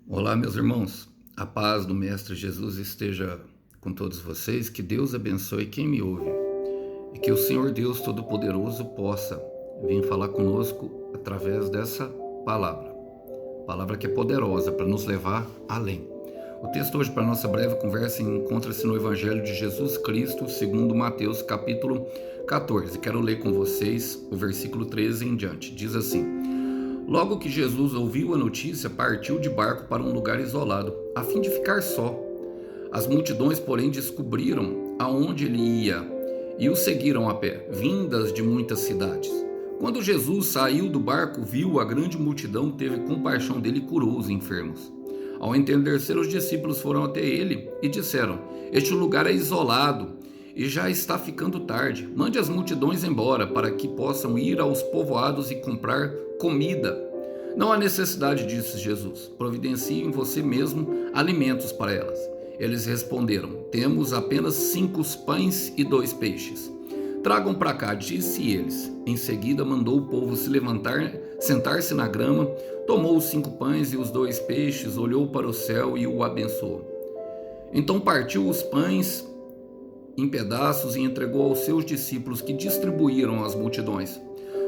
Olá, meus irmãos. A paz do Mestre Jesus esteja com todos vocês. Que Deus abençoe quem me ouve e que o Senhor Deus Todo-Poderoso possa vir falar conosco através dessa palavra. Palavra que é poderosa para nos levar além. O texto hoje para nossa breve conversa encontra-se no Evangelho de Jesus Cristo, segundo Mateus, capítulo 14. Quero ler com vocês o versículo 13 em diante. Diz assim: Logo que Jesus ouviu a notícia, partiu de barco para um lugar isolado, a fim de ficar só. As multidões, porém, descobriram aonde ele ia e o seguiram a pé, vindas de muitas cidades. Quando Jesus saiu do barco, viu a grande multidão, teve compaixão dele e curou os enfermos. Ao entendecer, os discípulos foram até ele e disseram: Este lugar é isolado e já está ficando tarde. Mande as multidões embora, para que possam ir aos povoados e comprar comida. Não há necessidade, disse Jesus. Providencie em você mesmo alimentos para elas. Eles responderam: Temos apenas 5 pães e 2 peixes. Tragam para cá, disse eles. Em seguida mandou o povo se levantar, sentar-se na grama, tomou os 5 pães e os 2 peixes, olhou para o céu e o abençoou. Então partiu os pães em pedaços e entregou aos seus discípulos, que distribuíram às multidões.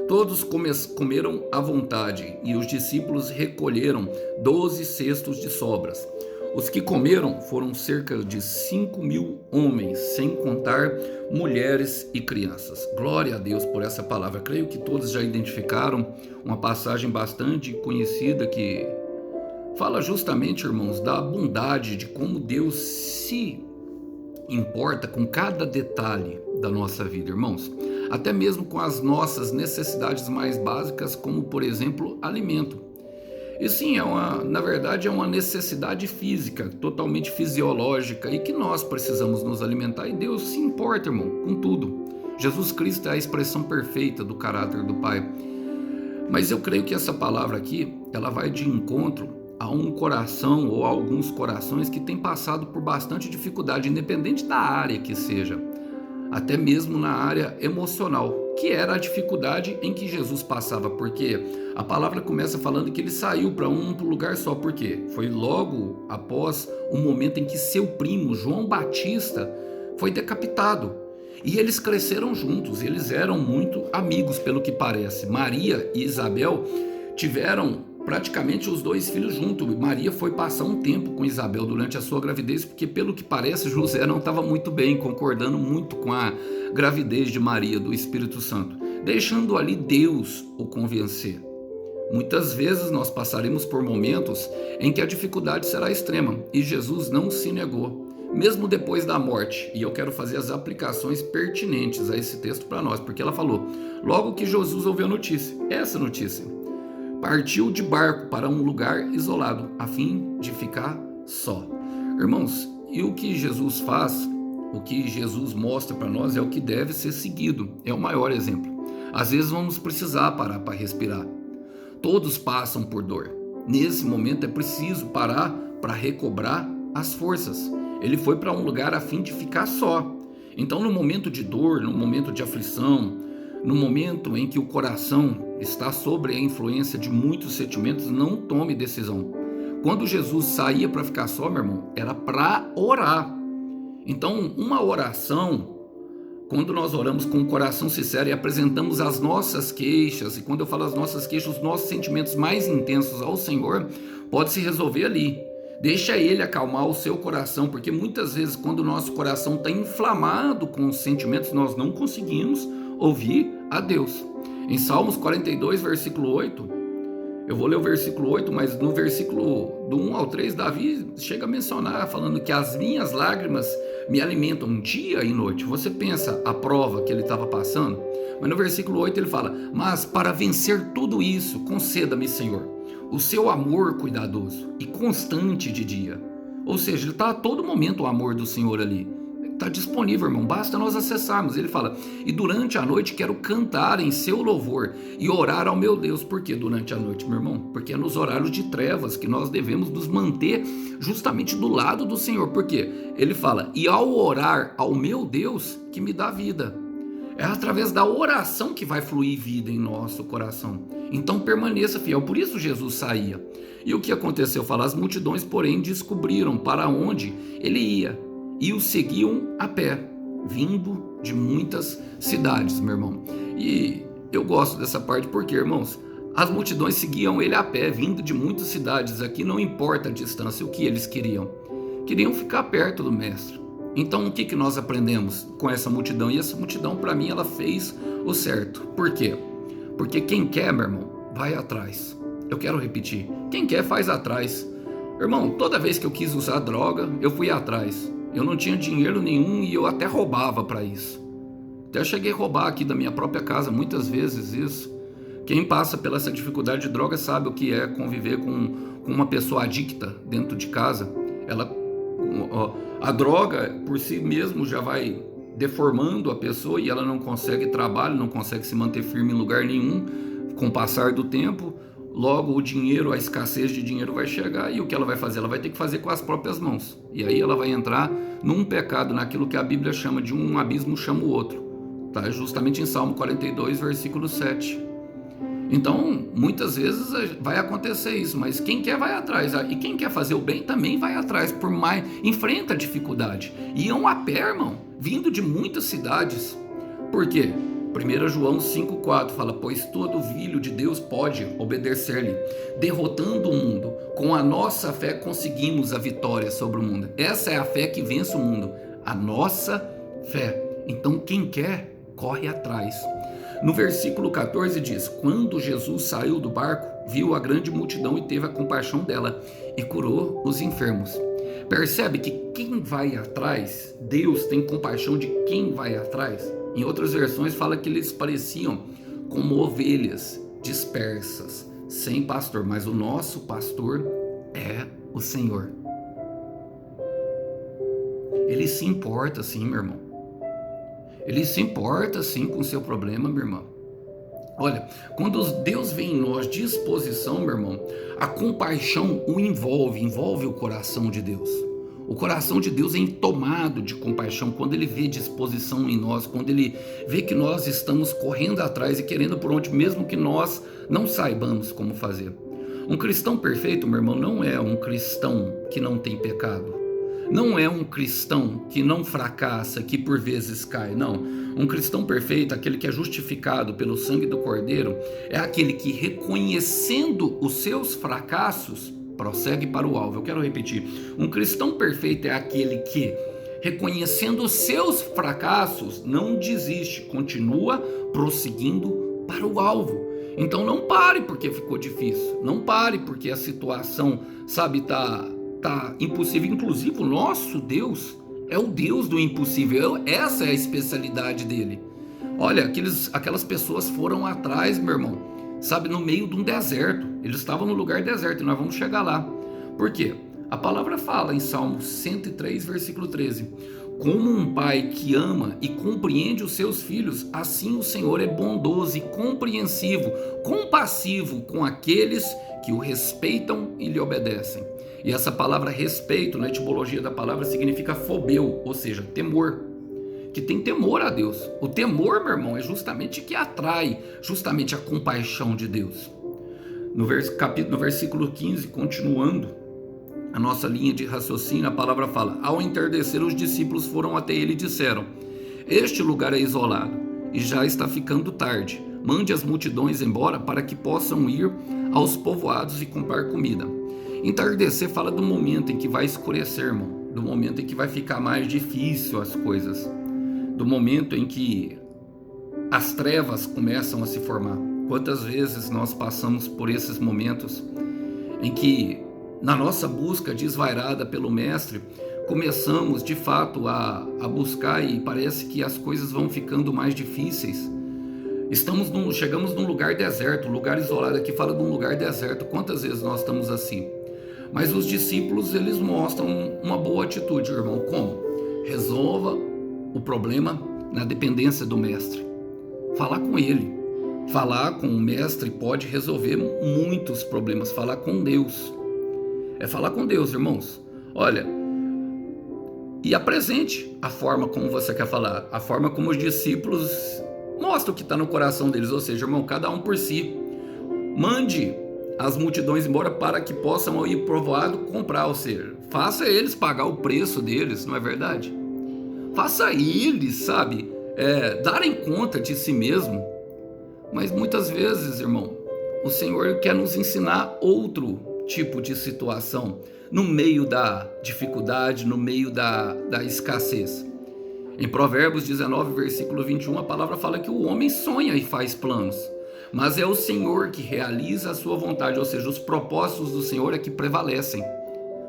Todos comeram à vontade, e os discípulos recolheram 12 cestos de sobras. Os que comeram foram cerca de 5.000 homens, sem contar mulheres e crianças. Glória a Deus por essa palavra. Creio que todos já identificaram uma passagem bastante conhecida que fala justamente, irmãos, da bondade, de como Deus se importa com cada detalhe da nossa vida, irmãos. Até mesmo com as nossas necessidades mais básicas, como, por exemplo, alimento. E sim, na verdade, é uma necessidade física, totalmente fisiológica, e que nós precisamos nos alimentar, e Deus se importa, irmão, com tudo. Jesus Cristo é a expressão perfeita do caráter do Pai. Mas eu creio que essa palavra aqui, ela vai de encontro a um coração ou a alguns corações que têm passado por bastante dificuldade, independente da área que seja, até mesmo na área emocional, que era a dificuldade em que Jesus passava, porque a palavra começa falando que ele saiu para um lugar só, porque foi logo após o momento em que seu primo, João Batista, foi decapitado. E eles cresceram juntos, eles eram muito amigos, pelo que parece. Maria e Isabel tiveram praticamente os 2 filhos juntos. Maria foi passar um tempo com Isabel durante a sua gravidez, porque pelo que parece José não estava muito bem, concordando muito com a gravidez de Maria, do Espírito Santo, deixando ali Deus o convencer. Muitas vezes nós passaremos por momentos em que a dificuldade será extrema, e Jesus não se negou, mesmo depois da morte. E eu quero fazer as aplicações pertinentes a esse texto para nós, porque ela falou: logo que Jesus ouviu a notícia, essa notícia, partiu de barco para um lugar isolado, a fim de ficar só. Irmãos, e o que Jesus faz, o que Jesus mostra para nós é o que deve ser seguido, é o maior exemplo. Às vezes vamos precisar parar para respirar. Todos passam por dor. Nesse momento é preciso parar para recobrar as forças. Ele foi para um lugar a fim de ficar só. Então, no momento de dor, no momento de aflição, no momento em que o coração está sob a influência de muitos sentimentos, não tome decisão. Quando Jesus saía para ficar só, meu irmão, era para orar. Então, uma oração, quando nós oramos com o coração sincero e apresentamos as nossas queixas, e quando eu falo as nossas queixas, os nossos sentimentos mais intensos ao Senhor, pode se resolver ali. Deixa Ele acalmar o seu coração, porque muitas vezes quando o nosso coração está inflamado com os sentimentos, nós não conseguimos ouvir a Deus. Em Salmos 42, versículo 8, eu vou ler o versículo 8, mas no versículo do 1 ao 3, Davi chega a mencionar, falando que as minhas lágrimas me alimentam dia e noite. Você pensa a prova que ele estava passando? Mas no versículo 8 ele fala: mas para vencer tudo isso, conceda-me, Senhor, o seu amor cuidadoso e constante de dia. Ou seja, ele está a todo momento o amor do Senhor ali. Está disponível, irmão, basta nós acessarmos. Ele fala: e durante a noite quero cantar em seu louvor e orar ao meu Deus. Por que durante a noite, meu irmão? Porque é nos horários de trevas que nós devemos nos manter justamente do lado do Senhor. Por quê? Ele fala: e ao orar ao meu Deus que me dá vida. É através da oração que vai fluir vida em nosso coração. Então permaneça fiel. Por isso Jesus saía. E o que aconteceu? Fala, as multidões, porém, descobriram para onde ele ia e o seguiam a pé, vindo de muitas cidades, meu irmão. E eu gosto dessa parte porque, irmãos, as multidões seguiam ele a pé, vindo de muitas cidades. Aqui não importa a distância, o que eles queriam. Queriam ficar perto do mestre. Então, o que nós aprendemos com essa multidão? E essa multidão, para mim, ela fez o certo. Por quê? Porque quem quer, meu irmão, vai atrás. Eu quero repetir. Quem quer, faz atrás. Irmão, toda vez que eu quis usar droga, eu fui atrás. Eu não tinha dinheiro nenhum e eu até roubava para isso. Até cheguei a roubar aqui da minha própria casa, muitas vezes isso. Quem passa pela essa dificuldade de droga sabe o que é conviver com uma pessoa adicta dentro de casa. A droga por si mesmo já vai deformando a pessoa e ela não consegue trabalho, não consegue se manter firme em lugar nenhum. Com o passar do tempo, logo o dinheiro, a escassez de dinheiro vai chegar e o que ela vai fazer? Ela vai ter que fazer com as próprias mãos. E aí ela vai entrar num pecado, naquilo que a Bíblia chama de um abismo chama o outro. Tá? Justamente em Salmo 42, versículo 7. Então, muitas vezes vai acontecer isso, mas quem quer vai atrás. E quem quer fazer o bem também vai atrás, por mais enfrenta a dificuldade. Iam a pé, irmão, vindo de muitas cidades. Por quê? 1 João 5,4 fala, pois todo filho de Deus pode obedecer-lhe, derrotando o mundo. Com a nossa fé conseguimos a vitória sobre o mundo. Essa é a fé que vence o mundo, a nossa fé. Então quem quer, corre atrás. No versículo 14 diz, quando Jesus saiu do barco, viu a grande multidão e teve a compaixão dela e curou os enfermos. Percebe que quem vai atrás, Deus tem compaixão de quem vai atrás? Em outras versões fala que eles pareciam como ovelhas dispersas, sem pastor, mas o nosso pastor é o Senhor. Ele se importa sim, meu irmão. Ele se importa sim com o seu problema, meu irmão. Olha, quando Deus vê em nós disposição, meu irmão, a compaixão o envolve o coração de Deus. O coração de Deus é tomado de compaixão quando ele vê disposição em nós, quando ele vê que nós estamos correndo atrás e querendo por onde, mesmo que nós não saibamos como fazer. Um cristão perfeito, meu irmão, não é um cristão que não tem pecado. Não é um cristão que não fracassa, que por vezes cai, não. Um cristão perfeito, aquele que é justificado pelo sangue do Cordeiro, é aquele que, reconhecendo os seus fracassos, prossegue para o alvo. Eu quero repetir, um cristão perfeito é aquele que, reconhecendo os seus fracassos, não desiste, continua prosseguindo para o alvo. Então não pare porque ficou difícil, não pare porque a situação, sabe, tá impossível. Inclusive o nosso Deus é o Deus do impossível, essa é a especialidade dele. Olha, aquelas pessoas foram atrás, meu irmão, sabe, no meio de um deserto. Eles estavam no lugar deserto e nós vamos chegar lá. Por quê? A palavra fala em Salmo 103, versículo 13: como um pai que ama e compreende os seus filhos, assim o Senhor é bondoso e compreensivo, compassivo com aqueles que o respeitam e lhe obedecem. E essa palavra respeito, na etimologia da palavra, significa fobeu, ou seja, temor. Que tem temor a Deus. O temor, meu irmão, é justamente que atrai justamente a compaixão de Deus. No versículo 15, continuando a nossa linha de raciocínio, a palavra fala: ao entardecer, os discípulos foram até ele e disseram: este lugar é isolado e já está ficando tarde. Mande as multidões embora para que possam ir aos povoados e comprar comida. Entardecer fala do momento em que vai escurecer, irmão, do momento em que vai ficar mais difícil as coisas, do momento em que as trevas começam a se formar. Quantas vezes nós passamos por esses momentos em que, na nossa busca desvairada pelo Mestre, começamos de fato a buscar e parece que as coisas vão ficando mais difíceis. Chegamos num lugar deserto, lugar isolado. Aqui fala de um lugar deserto. Quantas vezes nós estamos assim? Mas os discípulos, eles mostram uma boa atitude, irmão. Como? Resolva o problema na dependência do Mestre. Falar com ele. Falar com o Mestre pode resolver muitos problemas. Falar com Deus. É falar com Deus, irmãos. Olha, e apresente a forma como você quer falar. A forma como os discípulos mostram o que está no coração deles. Ou seja, irmão, cada um por si. Mande as multidões embora para que possam ir provado comprar, ou seja, faça eles pagar o preço deles, não é verdade? Faça eles, sabe, darem conta de si mesmo. Mas muitas vezes, irmão, o Senhor quer nos ensinar outro tipo de situação no meio da dificuldade, no meio da escassez. Em Provérbios 19, versículo 21, a palavra fala que o homem sonha e faz planos, mas é o Senhor que realiza a sua vontade, ou seja, os propósitos do Senhor é que prevalecem.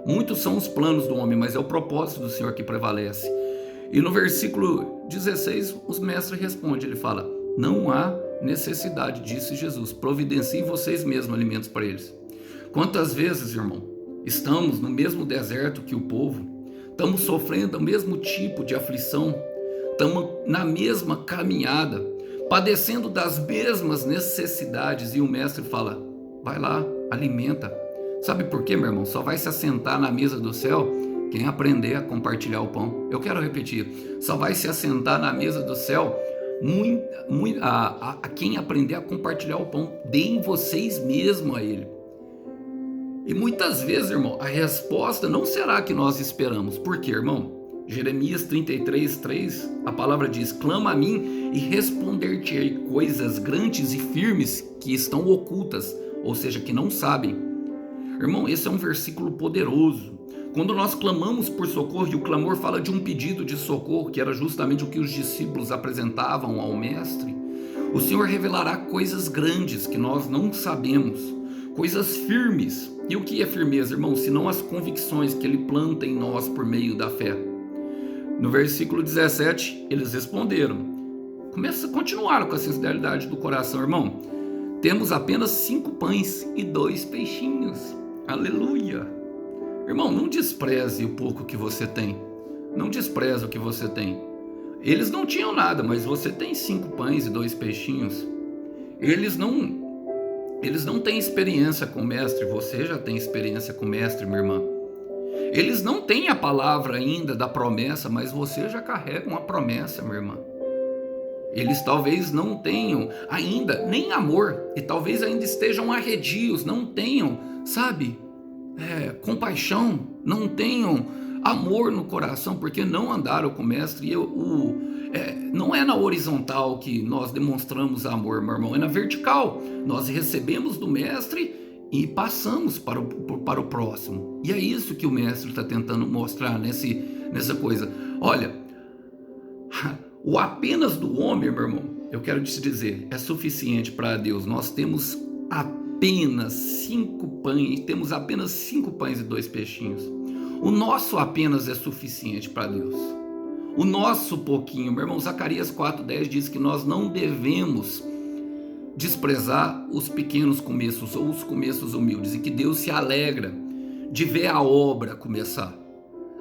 Muitos são os planos do homem, mas é o propósito do Senhor que prevalece. E no versículo 16, os mestres respondem, ele fala, não há necessidade, disse Jesus, providenciem vocês mesmos alimentos para eles. Quantas vezes, irmão, estamos no mesmo deserto que o povo, estamos sofrendo o mesmo tipo de aflição, estamos na mesma caminhada, padecendo das mesmas necessidades, e o mestre fala, vai lá, alimenta. Sabe por quê, meu irmão? Só vai se assentar na mesa do céu quem aprender a compartilhar o pão. Eu quero repetir, só vai se assentar na mesa do céu a quem aprender a compartilhar o pão. Deem vocês mesmos a ele. E muitas vezes, irmão, a resposta não será a que nós esperamos. Por quê, irmão? Jeremias 33:3, a palavra diz, clama a mim e responder-te-ei coisas grandes e firmes que estão ocultas, ou seja, que não sabem. Irmão, esse é um versículo poderoso. Quando nós clamamos por socorro, e o clamor fala de um pedido de socorro, que era justamente o que os discípulos apresentavam ao mestre, o Senhor revelará coisas grandes que nós não sabemos, coisas firmes. E o que é firmeza, irmão? Senão as convicções que ele planta em nós por meio da fé. No versículo 17, eles responderam. Continuaram com a sinceridade do coração, irmão. Temos apenas 5 pães e 2 peixinhos. Aleluia! Irmão, não despreze o pouco que você tem. Não despreze o que você tem. Eles não tinham nada, mas você tem 5 pães e 2 peixinhos. Eles não têm experiência com o mestre, você já tem experiência com o mestre, minha irmã. Eles não têm a palavra ainda da promessa, mas você já carrega uma promessa, minha irmã. Eles talvez não tenham ainda nem amor, e talvez ainda estejam arredios, não tenham, sabe, compaixão, não tenham amor no coração, porque não andaram com o mestre. Não é na horizontal que nós demonstramos amor, meu irmão, é na vertical. Nós recebemos do mestre e passamos para o próximo. E é isso que o mestre está tentando mostrar nessa coisa. Olha, o apenas do homem, meu irmão, eu quero te dizer, é suficiente para Deus. Nós temos apenas 5 pães e 2 peixinhos. O nosso apenas é suficiente para Deus. O nosso pouquinho, meu irmão, Zacarias 4:10 diz que nós não devemos desprezar os pequenos começos ou os começos humildes, e que Deus se alegra de ver a obra começar.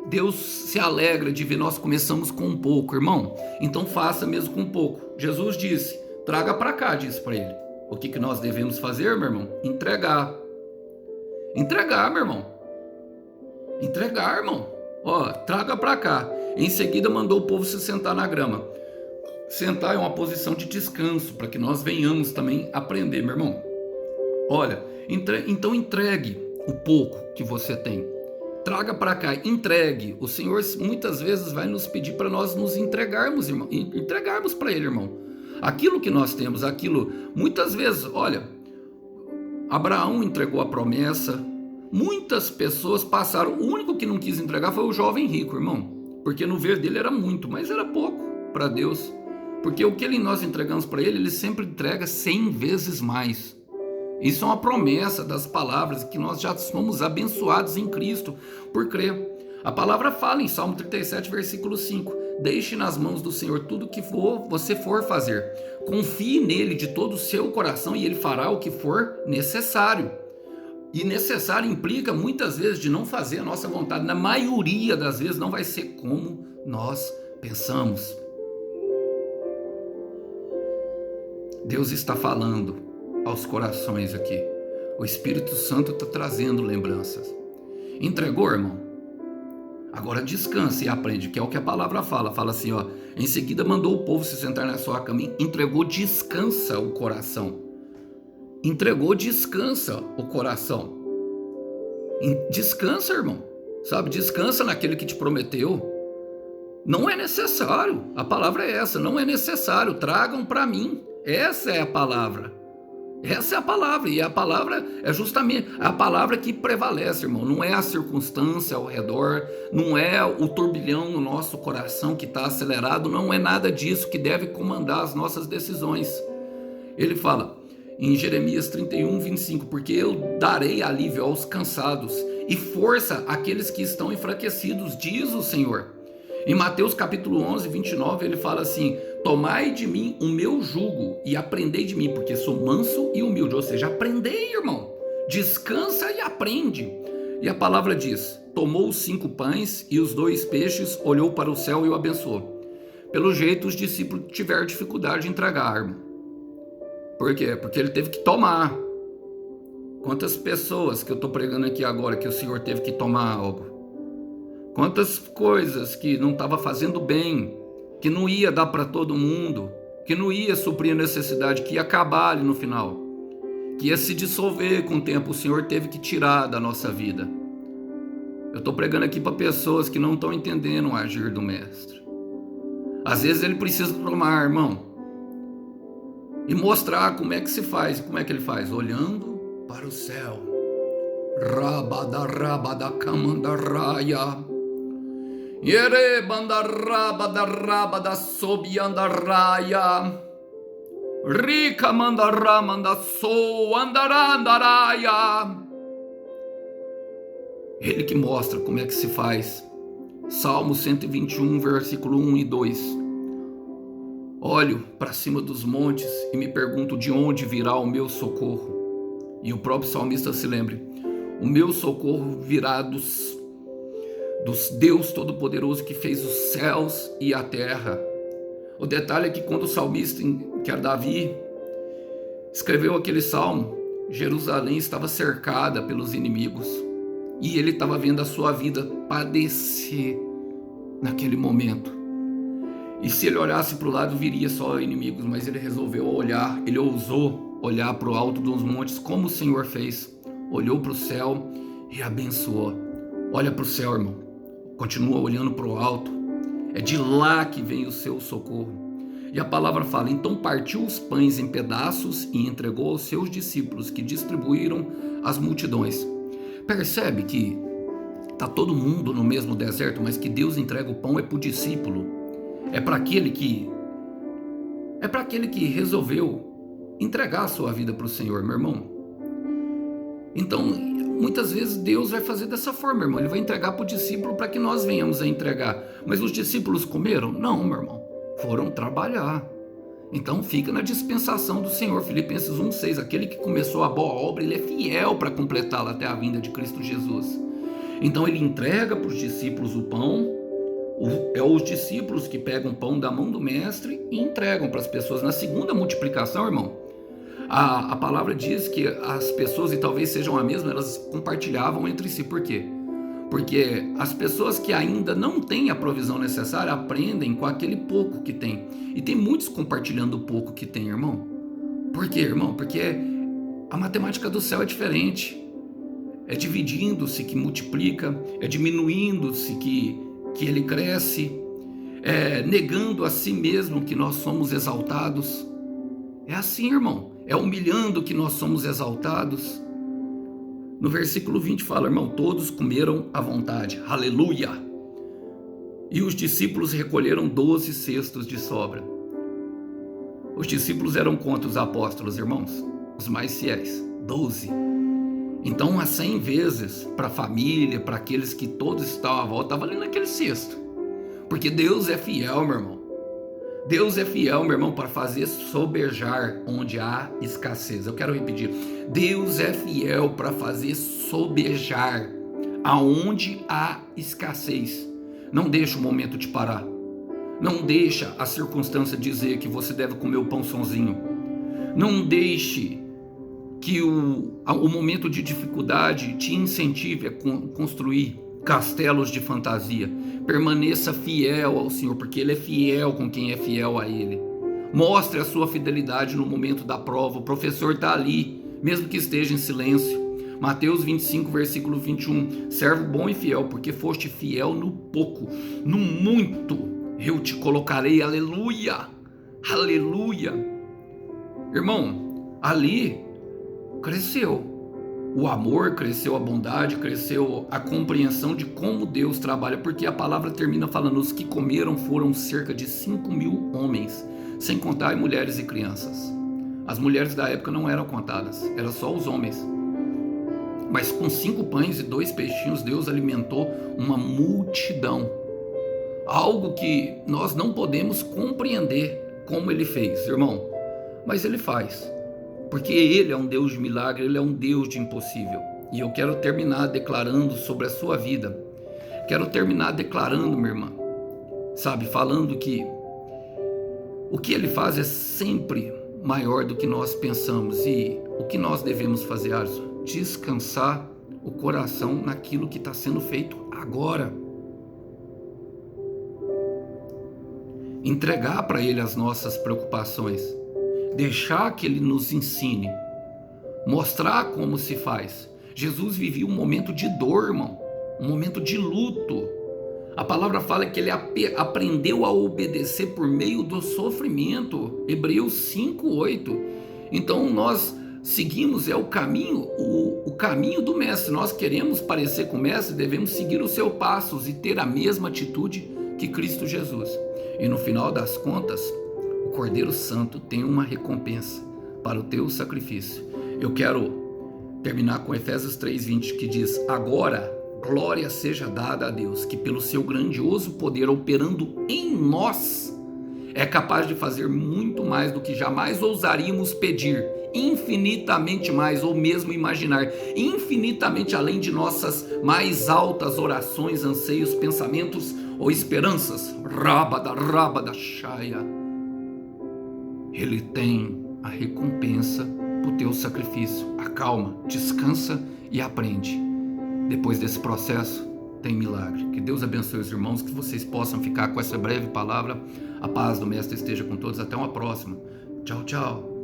Deus se alegra de ver nós começamos com um pouco, irmão. Então faça mesmo com pouco. Jesus disse, traga para cá, disse para ele. O que nós devemos fazer, meu irmão? Entregar. Entregar, meu irmão. Entregar, irmão. Ó, traga para cá. Em seguida mandou o povo se sentar na grama. Sentar é uma posição de descanso, para que nós venhamos também aprender, meu irmão. Olha, então entregue o pouco que você tem. Traga para cá, entregue. O Senhor muitas vezes vai nos pedir para nós nos entregarmos, irmão. Entregarmos para Ele, irmão. Aquilo que nós temos, muitas vezes, olha, Abraão entregou a promessa. Muitas pessoas passaram, o único que não quis entregar foi o jovem rico, irmão. Porque no ver dele era muito, mas era pouco para Deus. Porque o que nós entregamos para ele sempre entrega 100 vezes mais. Isso é uma promessa das palavras, que nós já somos abençoados em Cristo por crer. A palavra fala em Salmo 37, versículo 5. Deixe nas mãos do Senhor tudo que você for fazer. Confie nele de todo o seu coração e ele fará o que for necessário. E necessário implica muitas vezes de não fazer a nossa vontade. Na maioria das vezes não vai ser como nós pensamos. Deus está falando aos corações aqui. O Espírito Santo está trazendo lembranças. Entregou, irmão? Agora descansa e aprende, que é o que a palavra fala. Fala assim, ó. Em seguida mandou o povo se sentar na sua cama. Entregou, descansa o coração. entregou, descansa o coração. Descansa, irmão, sabe? Descansa naquele que te prometeu. Não é necessário, a palavra é essa, não é necessário, tragam para mim. Essa é a palavra. Essa é a palavra, e a palavra é justamente a palavra que prevalece, irmão. Não é a circunstância ao redor, não é o turbilhão no nosso coração que está acelerado, não é nada disso que deve comandar as nossas decisões. Ele fala em Jeremias 31, 25, porque eu darei alívio aos cansados e força àqueles que estão enfraquecidos, diz o Senhor. Em Mateus capítulo 11, 29, ele fala assim: tomai de mim o meu jugo e aprendei de mim, porque sou manso e humilde. Ou seja, aprendei, irmão. Descansa e aprende. E a palavra diz: tomou os 5 pães e os 2 peixes, olhou para o céu e o abençoou. Pelo jeito, os discípulos tiveram dificuldade de entregar, irmão. Por quê? Porque ele teve que tomar. Quantas pessoas que eu estou pregando aqui agora que o Senhor teve que tomar algo? Quantas coisas que não estava fazendo bem, que não ia dar para todo mundo, que não ia suprir a necessidade, que ia acabar ali no final, que ia se dissolver com o tempo, o Senhor teve que tirar da nossa vida. Eu estou pregando aqui para pessoas que não estão entendendo o agir do Mestre. Às vezes ele precisa tomar, irmão, e mostrar como é que se faz. Como é que ele faz? Olhando para o céu. Rabada kamandaraya. Yere bandarabada sobiandaraya. Rica mandaramanda so andarandaraya. Ele que mostra como é que se faz. Salmo 121, versículo 1 e 2. Olho para cima dos montes e me pergunto de onde virá o meu socorro. E o próprio salmista se lembre: o meu socorro virá dos Deus Todo-Poderoso que fez os céus e a terra. O detalhe é que quando o salmista, que era Davi, escreveu aquele salmo, Jerusalém estava cercada pelos inimigos. E ele estava vendo a sua vida padecer naquele momento. E se ele olhasse para o lado, viria só inimigos, mas ele resolveu olhar, ele ousou olhar para o alto dos montes, como o Senhor fez. Olhou para o céu e abençoou. Olha para o céu, irmão. Continua olhando para o alto. É de lá que vem o seu socorro. E a palavra fala: então partiu os pães em pedaços e entregou aos seus discípulos, que distribuíram às multidões. Percebe que está todo mundo no mesmo deserto, mas que Deus entrega o pão é para o discípulo. É para aquele que resolveu entregar a sua vida para o Senhor, meu irmão. Então, muitas vezes Deus vai fazer dessa forma, irmão. Ele vai entregar para o discípulo para que nós venhamos a entregar. Mas os discípulos comeram? Não, meu irmão. Foram trabalhar. Então fica na dispensação do Senhor. Filipenses 1,6. Aquele que começou a boa obra, ele é fiel para completá-la até a vinda de Cristo Jesus. Então ele entrega para os discípulos o pão. É os discípulos que pegam o pão da mão do mestre e entregam para as pessoas. Na segunda multiplicação, irmão, a palavra diz que as pessoas, e talvez sejam a mesma, elas compartilhavam entre si. Por quê? Porque as pessoas que ainda não têm a provisão necessária aprendem com aquele pouco que tem. E tem muitos compartilhando o pouco que tem, irmão. Por quê, irmão? Porque a matemática do céu é diferente. É dividindo-se que multiplica, é diminuindo-se que ele cresce, é negando a si mesmo que nós somos exaltados. É assim, irmão. É humilhando que nós somos exaltados. No versículo 20 fala, irmão, todos comeram à vontade, aleluia. E os discípulos recolheram 12 cestos de sobra. Os discípulos eram quantos apóstolos, irmãos? Os mais fiéis, 12. Então, a 100 vezes para a família, para aqueles que todos estavam à volta, estava ali naquele cesto. Porque Deus é fiel, meu irmão. Deus é fiel, meu irmão, para fazer sobejar onde há escassez. Eu quero repetir. Deus é fiel para fazer sobejar aonde há escassez. Não deixa o momento te parar. Não deixa a circunstância dizer que você deve comer o pão sonzinho. Não deixe que o momento de dificuldade te incentive a construir castelos de fantasia. Permaneça fiel ao Senhor, porque Ele é fiel com quem é fiel a Ele. Mostre a sua fidelidade no momento da prova. O professor está ali mesmo que esteja em silêncio. Mateus 25, versículo 21, servo bom e fiel, porque foste fiel no pouco, no muito eu te colocarei, aleluia, aleluia. Irmão, ali cresceu o amor, cresceu a bondade, cresceu a compreensão de como Deus trabalha, porque a palavra termina falando, os que comeram foram cerca de 5.000 homens, sem contar mulheres e crianças. As mulheres da época não eram contadas, eram só os homens. Mas com 5 pães e 2 peixinhos, Deus alimentou uma multidão. Algo que nós não podemos compreender como Ele fez, irmão. Mas Ele faz. Porque Ele é um Deus de milagre, Ele é um Deus de impossível. E eu quero terminar declarando sobre a sua vida. Quero terminar declarando, minha irmã. Sabe, falando que o que Ele faz é sempre maior do que nós pensamos. E o que nós devemos fazer, Alisson? Descansar o coração naquilo que está sendo feito agora. Entregar para Ele as nossas preocupações. Deixar que Ele nos ensine. Mostrar como se faz. Jesus vivia um momento de dor, irmão. Um momento de luto. A palavra fala que Ele aprendeu a obedecer por meio do sofrimento. Hebreus 5:8. Então nós seguimos o caminho do mestre. Nós queremos parecer com o mestre, devemos seguir os seus passos e ter a mesma atitude que Cristo Jesus. E no final das contas, o Cordeiro Santo tem uma recompensa para o teu sacrifício. Eu quero terminar com Efésios 3:20, que diz, agora glória seja dada a Deus, que pelo seu grandioso poder operando em nós, é capaz de fazer muito mais do que jamais ousaríamos pedir, infinitamente mais, ou mesmo imaginar, infinitamente além de nossas mais altas orações, anseios, pensamentos ou esperanças. Rabada, Shaya. Ele tem a recompensa do teu sacrifício. Acalma, descansa e aprende. Depois desse processo, tem milagre. Que Deus abençoe os irmãos, que vocês possam ficar com essa breve palavra. A paz do Mestre esteja com todos. Até uma próxima. Tchau, tchau.